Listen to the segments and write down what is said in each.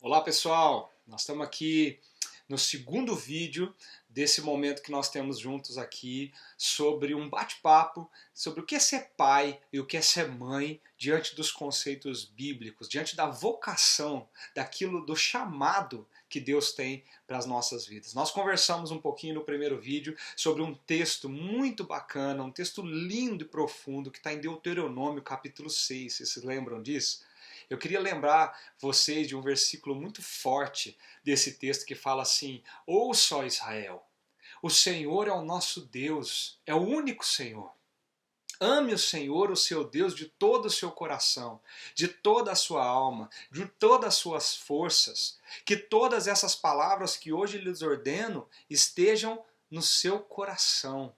Olá pessoal, nós estamos aqui no segundo vídeo desse momento que nós temos juntos aqui sobre um bate-papo sobre o que é ser pai e o que é ser mãe diante dos conceitos bíblicos, diante da vocação, daquilo, do chamado que Deus tem para as nossas vidas. Nós conversamos um pouquinho no primeiro vídeo sobre um texto muito bacana, um texto lindo e profundo que está em Deuteronômio capítulo 6, vocês se lembram disso? Eu queria lembrar vocês de um versículo muito forte desse texto que fala assim: ouça, ó Israel, o Senhor é o nosso Deus, é o único Senhor. Ame o Senhor, o seu Deus, de todo o seu coração, de toda a sua alma, de todas as suas forças. Que todas essas palavras que hoje lhes ordeno estejam no seu coração.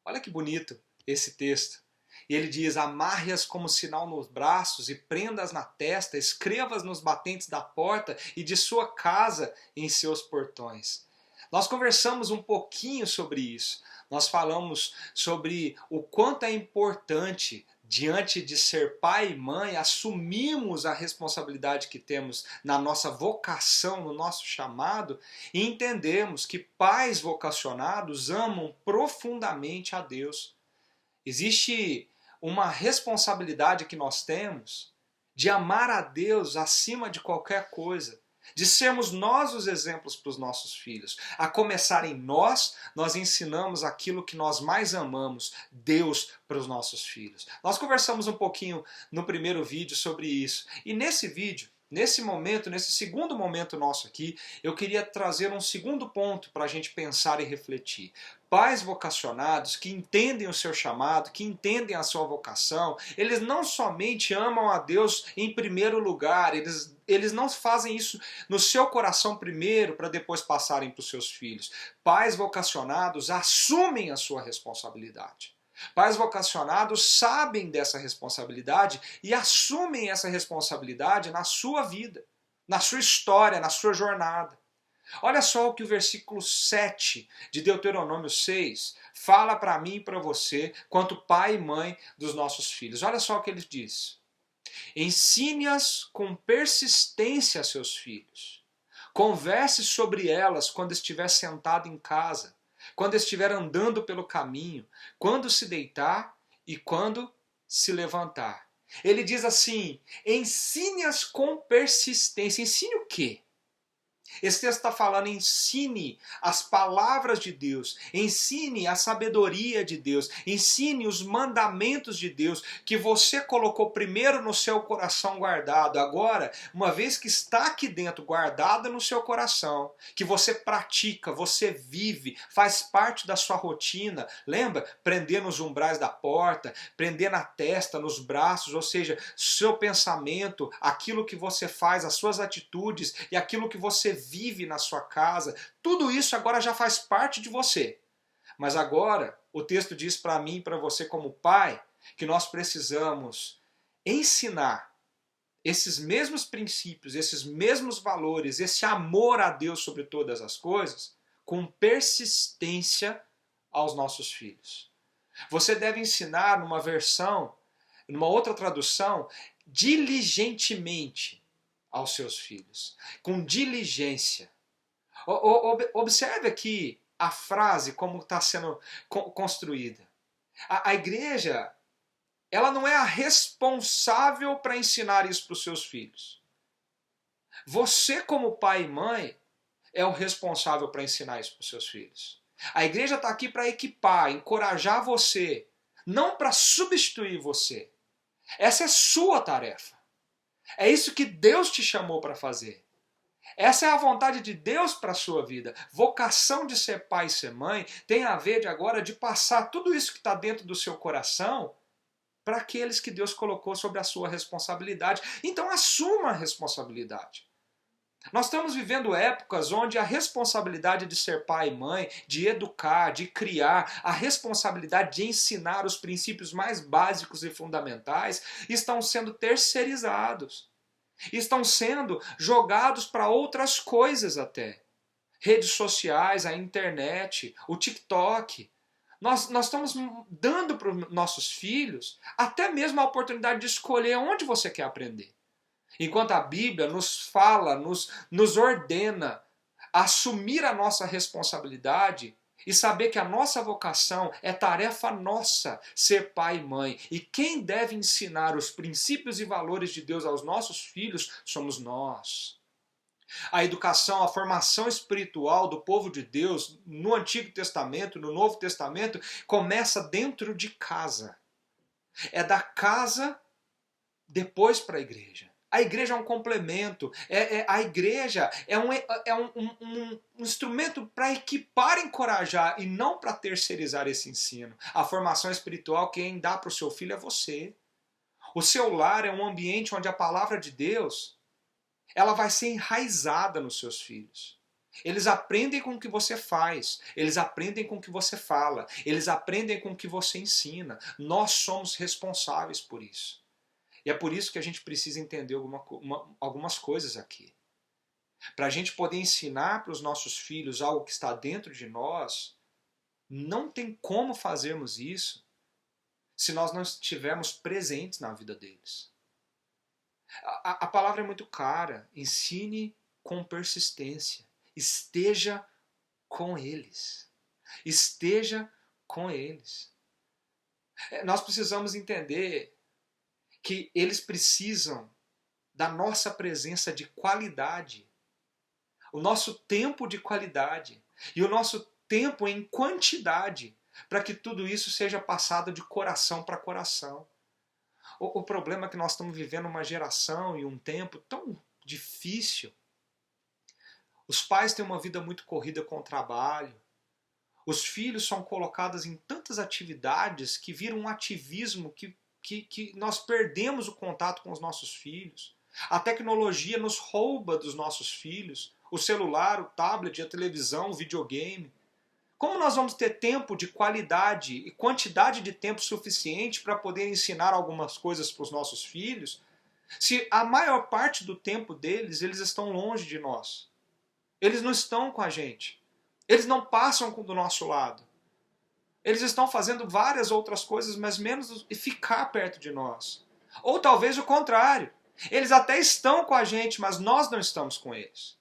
Olha que bonito esse texto. E ele diz: amarre-as como sinal nos braços e prenda-as na testa, escreva-as nos batentes da porta e de sua casa em seus portões. Nós conversamos um pouquinho sobre isso. Nós falamos sobre o quanto é importante, diante de ser pai e mãe, assumirmos a responsabilidade que temos na nossa vocação, no nosso chamado, e entendermos que pais vocacionados amam profundamente a Deus. Existe uma responsabilidade que nós temos de amar a Deus acima de qualquer coisa, de sermos nós os exemplos para os nossos filhos. A começar em nós, nós ensinamos aquilo que nós mais amamos, Deus, para os nossos filhos. Nós conversamos um pouquinho no primeiro vídeo sobre isso. E nesse vídeo, nesse momento, nesse segundo momento nosso aqui, eu queria trazer um segundo ponto para a gente pensar e refletir. Pais vocacionados que entendem o seu chamado, que entendem a sua vocação, eles não somente amam a Deus em primeiro lugar, eles não fazem isso no seu coração primeiro para depois passarem para os seus filhos. Pais vocacionados assumem a sua responsabilidade. Pais vocacionados sabem dessa responsabilidade e assumem essa responsabilidade na sua vida, na sua história, na sua jornada. Olha só o que o versículo 7 de Deuteronômio 6 fala para mim e para você, quanto pai e mãe dos nossos filhos. Olha só o que ele diz: ensine-as com persistência a seus filhos. Converse sobre elas quando estiver sentado em casa, quando estiver andando pelo caminho, quando se deitar e quando se levantar. Ele diz assim: ensine-as com persistência. Ensine o quê? Esse texto está falando: ensine as palavras de Deus, ensine a sabedoria de Deus, ensine os mandamentos de Deus, que você colocou primeiro no seu coração guardado. Agora, uma vez que está aqui dentro, guardado no seu coração, que você pratica, você vive, faz parte da sua rotina. Lembra? Prender nos umbrais da porta, prender na testa, nos braços, ou seja, seu pensamento, aquilo que você faz, as suas atitudes e aquilo que você vive na sua casa, tudo isso agora já faz parte de você. Mas agora o texto diz para mim e para você como pai que nós precisamos ensinar esses mesmos princípios, esses mesmos valores, esse amor a Deus sobre todas as coisas, com persistência aos nossos filhos. Você deve ensinar numa versão, numa outra tradução, diligentemente aos seus filhos, com diligência. Observe aqui a frase como está sendo construída. A igreja, ela não é a responsável para ensinar isso para os seus filhos. Você, como pai e mãe, é o responsável para ensinar isso para os seus filhos. A igreja está aqui para equipar, encorajar você, não para substituir você. Essa é sua tarefa. É isso que Deus te chamou para fazer. Essa é a vontade de Deus para a sua vida. Vocação de ser pai e ser mãe tem a ver de agora de passar tudo isso que está dentro do seu coração para aqueles que Deus colocou sobre a sua responsabilidade. Então assuma a responsabilidade. Nós estamos vivendo épocas onde a responsabilidade de ser pai e mãe, de educar, de criar, a responsabilidade de ensinar os princípios mais básicos e fundamentais estão sendo terceirizados. Estão sendo jogados para outras coisas até. Redes sociais, a internet, o TikTok. Nós estamos dando para os nossos filhos até mesmo a oportunidade de escolher onde você quer aprender. Enquanto a Bíblia nos fala, nos ordena a assumir a nossa responsabilidade e saber que a nossa vocação é tarefa nossa ser pai e mãe. E quem deve ensinar os princípios e valores de Deus aos nossos filhos somos nós. A educação, a formação espiritual do povo de Deus no Antigo Testamento, no Novo Testamento, começa dentro de casa. É da casa depois para a igreja. A igreja é um complemento, a igreja é um instrumento para equipar, encorajar e não para terceirizar esse ensino. A formação espiritual, quem dá para o seu filho é você. O seu lar é um ambiente onde a palavra de Deus ela vai ser enraizada nos seus filhos. Eles aprendem com o que você faz, eles aprendem com o que você fala, eles aprendem com o que você ensina. Nós somos responsáveis por isso. E é por isso que a gente precisa entender algumas coisas aqui. Para a gente poder ensinar para os nossos filhos algo que está dentro de nós, não tem como fazermos isso se nós não estivermos presentes na vida deles. A palavra é muito clara. Ensine com persistência. Esteja com eles. Esteja com eles. Nós precisamos entender que eles precisam da nossa presença de qualidade, o nosso tempo de qualidade e o nosso tempo em quantidade, para que tudo isso seja passado de coração para coração. O problema é que nós estamos vivendo uma geração e um tempo tão difícil. Os pais têm uma vida muito corrida com o trabalho. Os filhos são colocados em tantas atividades que viram um ativismo que nós perdemos o contato com os nossos filhos. A tecnologia nos rouba dos nossos filhos. O celular, o tablet, a televisão, o videogame. Como nós vamos ter tempo de qualidade e quantidade de tempo suficiente para poder ensinar algumas coisas para os nossos filhos, se a maior parte do tempo deles, eles estão longe de nós? Eles não estão com a gente. Eles não passam do nosso lado. Eles estão fazendo várias outras coisas, mas menos ficar perto de nós. Ou talvez o contrário. Eles até estão com a gente, mas nós não estamos com eles.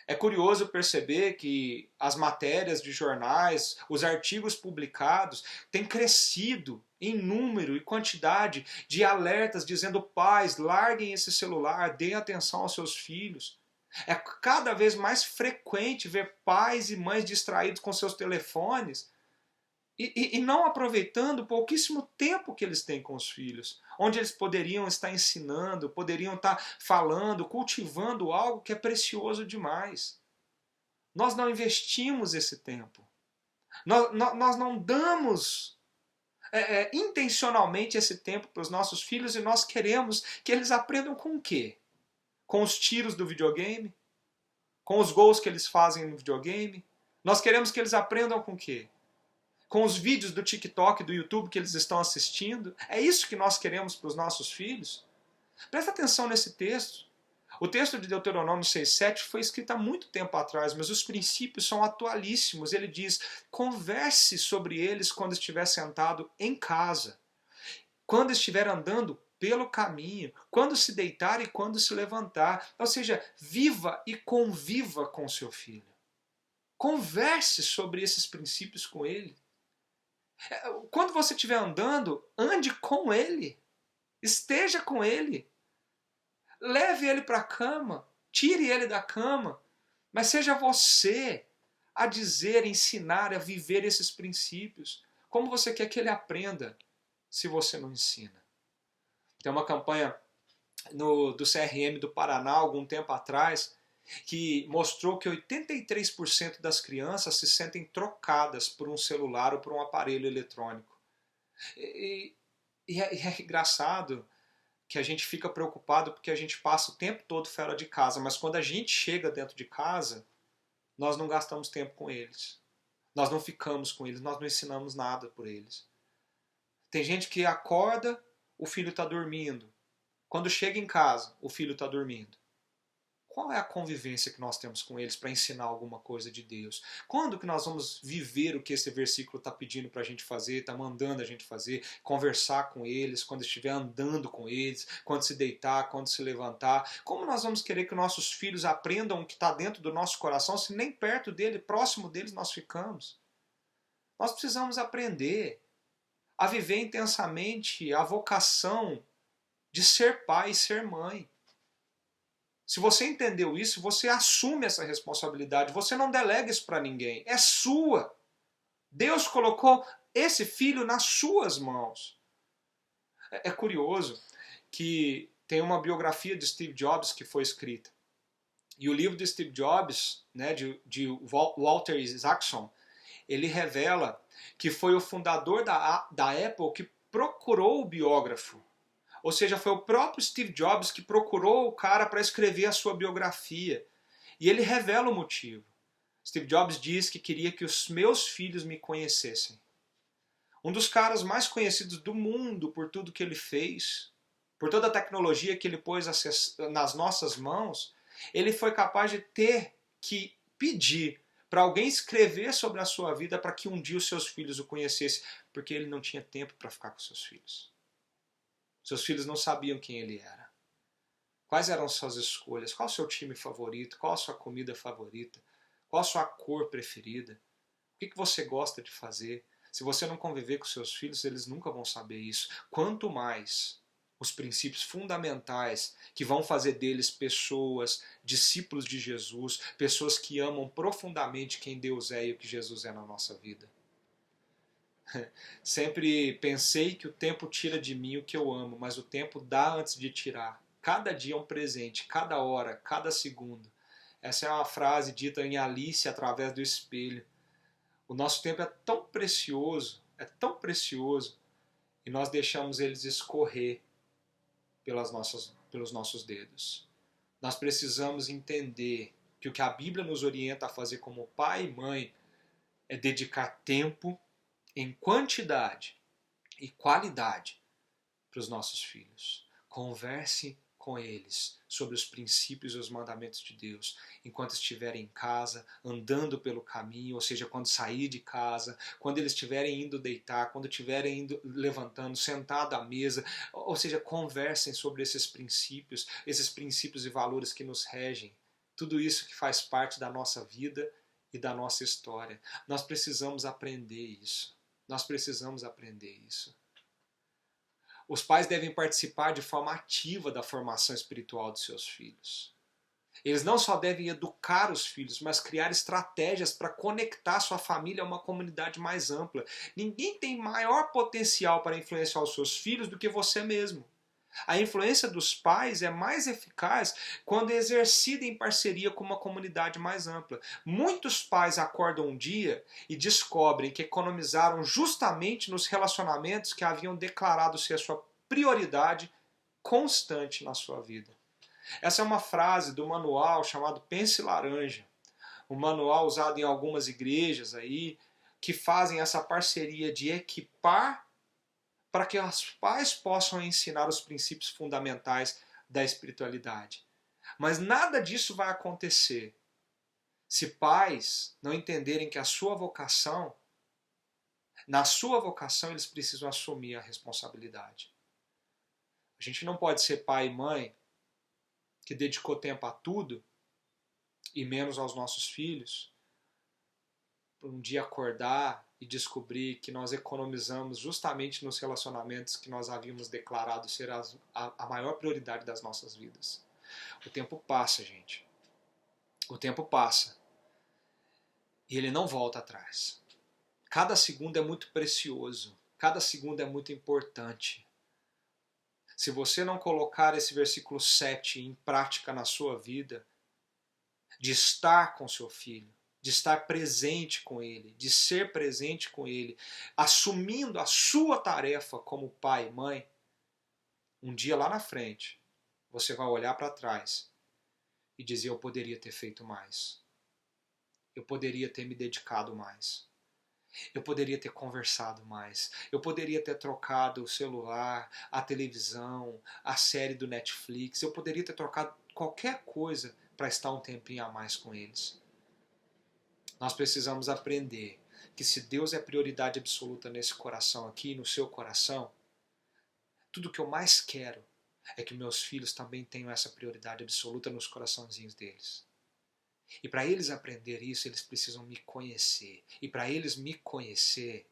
É curioso perceber que as matérias de jornais, os artigos publicados, têm crescido em número e quantidade de alertas dizendo: pais, larguem esse celular, deem atenção aos seus filhos. É cada vez mais frequente ver pais e mães distraídos com seus telefones e não aproveitando o pouquíssimo tempo que eles têm com os filhos, onde eles poderiam estar ensinando, poderiam estar falando, cultivando algo que é precioso demais. Nós não investimos esse tempo. Nós não damos intencionalmente esse tempo para os nossos filhos e nós queremos que eles aprendam com o quê? Com os tiros do videogame? Com os gols que eles fazem no videogame? Nós queremos que eles aprendam com o quê? Com os vídeos do TikTok, do YouTube que eles estão assistindo? É isso que nós queremos para os nossos filhos? Presta atenção nesse texto. O texto de Deuteronômio 6,7 foi escrito há muito tempo atrás, mas os princípios são atualíssimos. Ele diz: converse sobre eles quando estiver sentado em casa, quando estiver andando pelo caminho, quando se deitar e quando se levantar. Ou seja, viva e conviva com seu filho. Converse sobre esses princípios com ele. Quando você estiver andando, ande com ele. Esteja com ele. Leve ele para a cama. Tire ele da cama. Mas seja você a dizer, ensinar, a viver esses princípios. Como você quer que ele aprenda se você não ensina? Tem uma campanha do CRM do Paraná, algum tempo atrás, que mostrou que 83% das crianças se sentem trocadas por um celular ou por um aparelho eletrônico. E é engraçado que a gente fica preocupado porque a gente passa o tempo todo fora de casa, mas quando a gente chega dentro de casa, nós não gastamos tempo com eles. Nós não ficamos com eles, nós não ensinamos nada por eles. Tem gente que acorda, o filho está dormindo. Quando chega em casa, o filho está dormindo. Qual é a convivência que nós temos com eles para ensinar alguma coisa de Deus? Quando que nós vamos viver o que esse versículo está pedindo para a gente fazer, está mandando a gente fazer, conversar com eles, quando estiver andando com eles, quando se deitar, quando se levantar? Como nós vamos querer que nossos filhos aprendam o que está dentro do nosso coração se nem perto dele, próximo deles nós ficamos? Nós precisamos aprender a viver intensamente a vocação de ser pai e ser mãe. Se você entendeu isso, você assume essa responsabilidade. Você não delega isso para ninguém. É sua. Deus colocou esse filho nas suas mãos. É curioso que tem uma biografia de Steve Jobs que foi escrita. E o livro de Steve Jobs, né, de Walter Isaacson, ele revela que foi o fundador da Apple que procurou o biógrafo. Ou seja, foi o próprio Steve Jobs que procurou o cara para escrever a sua biografia. E ele revela o motivo. Steve Jobs diz que queria que os meus filhos me conhecessem. Um dos caras mais conhecidos do mundo por tudo que ele fez, por toda a tecnologia que ele pôs nas nossas mãos, ele foi capaz de ter que pedir para alguém escrever sobre a sua vida para que um dia os seus filhos o conhecessem, porque ele não tinha tempo para ficar com seus filhos. Seus filhos não sabiam quem ele era. Quais eram suas escolhas? Qual o seu time favorito? Qual a sua comida favorita? Qual a sua cor preferida? O que você gosta de fazer? Se você não conviver com seus filhos, eles nunca vão saber isso. Quanto mais os princípios fundamentais que vão fazer deles pessoas, discípulos de Jesus, pessoas que amam profundamente quem Deus é e o que Jesus é na nossa vida. Sempre pensei que o tempo tira de mim o que eu amo, mas o tempo dá antes de tirar. Cada dia é um presente, cada hora, cada segundo. Essa é uma frase dita em Alice através do espelho. O nosso tempo é tão precioso, e nós deixamos eles escorrer pelos nossos dedos. Nós precisamos entender que o que a Bíblia nos orienta a fazer como pai e mãe é dedicar tempo em quantidade e qualidade para os nossos filhos. Converse com eles sobre os princípios e os mandamentos de Deus enquanto estiverem em casa, andando pelo caminho, ou seja, quando sair de casa, quando eles estiverem indo deitar, quando estiverem indo levantando, sentado à mesa, ou seja, conversem sobre esses princípios e valores que nos regem. Tudo isso que faz parte da nossa vida e da nossa história. Nós precisamos aprender isso. Nós precisamos aprender isso. Os pais devem participar de forma ativa da formação espiritual dos seus filhos. Eles não só devem educar os filhos, mas criar estratégias para conectar sua família a uma comunidade mais ampla. Ninguém tem maior potencial para influenciar os seus filhos do que você mesmo. A influência dos pais é mais eficaz quando é exercida em parceria com uma comunidade mais ampla. Muitos pais acordam um dia e descobrem que economizaram justamente nos relacionamentos que haviam declarado ser a sua prioridade constante na sua vida. Essa é uma frase do manual chamado Pense Laranja, um manual usado em algumas igrejas aí que fazem essa parceria de equipar para que os pais possam ensinar os princípios fundamentais da espiritualidade. Mas nada disso vai acontecer se pais não entenderem que na sua vocação eles precisam assumir a responsabilidade. A gente não pode ser pai e mãe que dedicou tempo a tudo e menos aos nossos filhos, para um dia acordar e descobrir que nós economizamos justamente nos relacionamentos que nós havíamos declarado ser a maior prioridade das nossas vidas. O tempo passa, gente. O tempo passa. E ele não volta atrás. Cada segundo é muito precioso. Cada segundo é muito importante. Se você não colocar esse versículo 7 em prática na sua vida, de estar com seu filho, de estar presente com ele, de ser presente com ele, assumindo a sua tarefa como pai e mãe, um dia lá na frente, você vai olhar para trás e dizer: eu poderia ter feito mais. Eu poderia ter me dedicado mais. Eu poderia ter conversado mais. Eu poderia ter trocado o celular, a televisão, a série do Netflix. Eu poderia ter trocado qualquer coisa para estar um tempinho a mais com eles. Nós precisamos aprender que se Deus é prioridade absoluta nesse coração aqui, no seu coração, tudo que eu mais quero é que meus filhos também tenham essa prioridade absoluta nos coraçãozinhos deles. E para eles aprender isso, eles precisam me conhecer. E para eles me conhecer,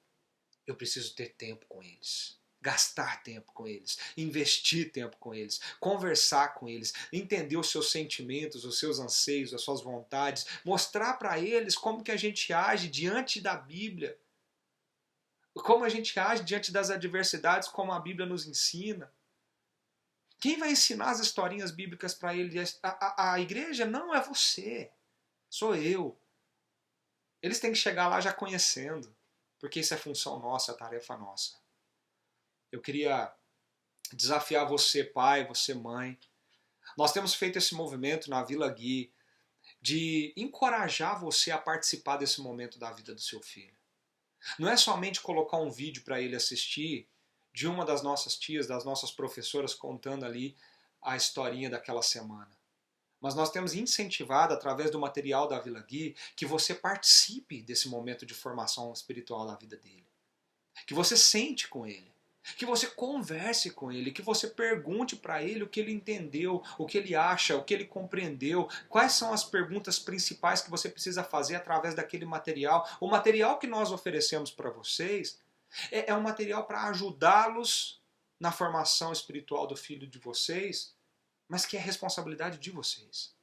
eu preciso ter tempo com eles. Gastar tempo com eles, investir tempo com eles, conversar com eles, entender os seus sentimentos, os seus anseios, as suas vontades, mostrar para eles como que a gente age diante da Bíblia, como a gente age diante das adversidades, como a Bíblia nos ensina. Quem vai ensinar as historinhas bíblicas para eles? A igreja não é você, sou eu. Eles têm que chegar lá já conhecendo, porque isso é função nossa, é tarefa nossa. Eu queria desafiar você, pai, você, mãe. Nós temos feito esse movimento na Vila Gui de encorajar você a participar desse momento da vida do seu filho. Não é somente colocar um vídeo para ele assistir de uma das nossas tias, das nossas professoras contando ali a historinha daquela semana. Mas nós temos incentivado, através do material da Vila Gui, que você participe desse momento de formação espiritual da vida dele. Que você sente com ele. Que você converse com ele, que você pergunte para ele o que ele entendeu, o que ele acha, o que ele compreendeu, quais são as perguntas principais que você precisa fazer através daquele material. O material que nós oferecemos para vocês é um material para ajudá-los na formação espiritual do filho de vocês, mas que é responsabilidade de vocês.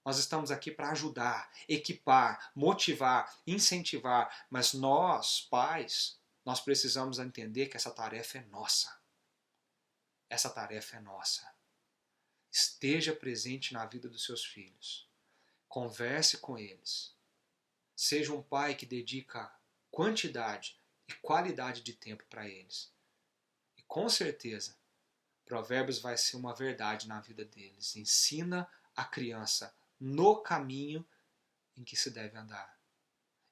Nós estamos aqui para ajudar, equipar, motivar, incentivar, mas nós, pais, nós precisamos entender que essa tarefa é nossa. Essa tarefa é nossa. Esteja presente na vida dos seus filhos. Converse com eles. Seja um pai que dedica quantidade e qualidade de tempo para eles. E com certeza, Provérbios vai ser uma verdade na vida deles. Ensina a criança no caminho em que se deve andar.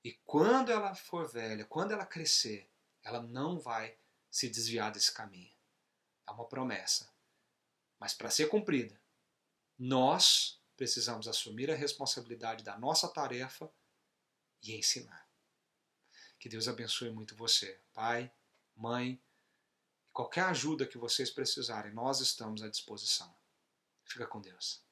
E quando ela for velha, quando ela crescer, ela não vai se desviar desse caminho. É uma promessa. Mas para ser cumprida, nós precisamos assumir a responsabilidade da nossa tarefa e ensinar. Que Deus abençoe muito você, pai, mãe. Qualquer ajuda que vocês precisarem, nós estamos à disposição. Fica com Deus.